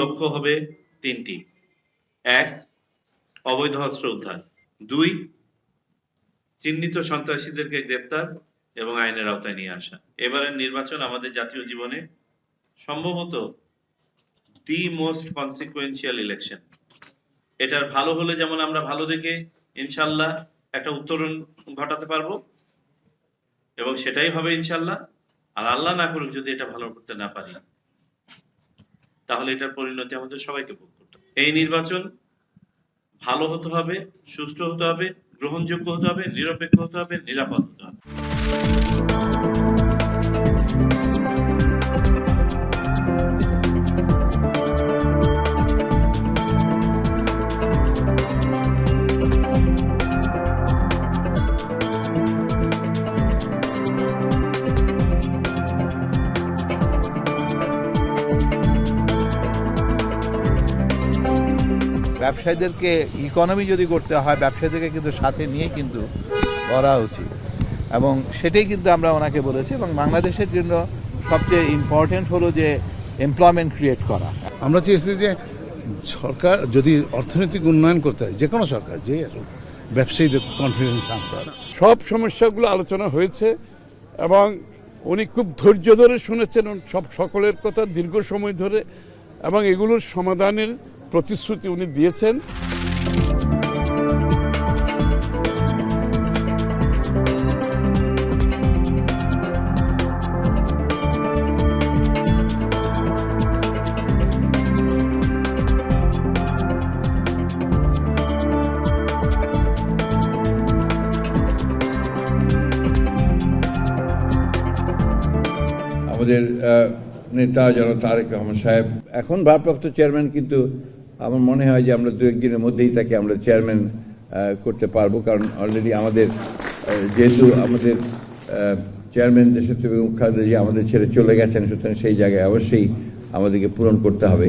লক্ষ্য হবে তিনটি: এক, অবৈধ অস্ত্র উদ্ধার; দুই, চিহ্নিত সন্ত্রাসীদেরকে গ্রেপ্তার এবং আইনের আওতায় নিয়ে আসা। এবারের নির্বাচন আমাদের জাতীয় জীবনে সম্ভবত দি মোস্ট কনসিকুয়েন্সিয়াল ইলেকশন। এটার ভালো হলে যেমন আমরা ভালো দেখে ইনশাল্লাহ একটা উত্তরণ ঘটাতে পারবো, এবং সেটাই হবে ইনশাল্লাহ। আর আল্লাহ না করুক যদি এটা ভালো করতে না পারি, তাহলে এটার পরিণতি আমাদের সবাইকে ভোগ করতে হবে। এই নির্বাচন ভালো হতে হবে, সুষ্ঠু হতে হবে, গ্রহণযোগ্য হতে হবে, নিরপেক্ষ হতে হবে, নিরাপদ হতে হবে। ব্যবসায়ীদেরকে ইকোনমি যদি করতে হয়, ব্যবসায়ীদেরকে কিন্তু সাথে নিয়ে কিন্তু করা উচিত, এবং সেটাই কিন্তু আমরা ওনাকে বলেছি। এবং বাংলাদেশের জন্য সবচেয়ে ইম্পর্টেন্ট হলো যে এমপ্লয়মেন্ট ক্রিয়েট করা। আমরা চেয়েছি যে সরকার যদি অর্থনৈতিক উন্নয়ন করতে হয়, যে কোনো সরকার যে ব্যবসায়ীদের কনফিডেন্স আনতে হবে। সব সমস্যাগুলো আলোচনা হয়েছে এবং উনি খুব ধৈর্য ধরে শুনেছেন সকলের কথা দীর্ঘ সময় ধরে, এবং এগুলোর সমাধানের প্রতিশ্রুতি উনি দিয়েছেন। আমাদের নেতা জনাব তারেক রহমান সাহেব এখন ভারপ্রাপ্ত চেয়ারম্যান, কিন্তু আমার মনে হয় যে আমরা দু একদিনের মধ্যেই তাকে আমরা চেয়ারম্যান করতে পারবো, কারণ অলরেডি আমাদের যেহেতু আমাদের চেয়ারম্যান দেশনেত্রী বেগম খালেদা জিয়া আমাদের ছেড়ে চলে গেছেন, সুতরাং সেই জায়গায় অবশ্যই আমাদেরকে পূরণ করতে হবে।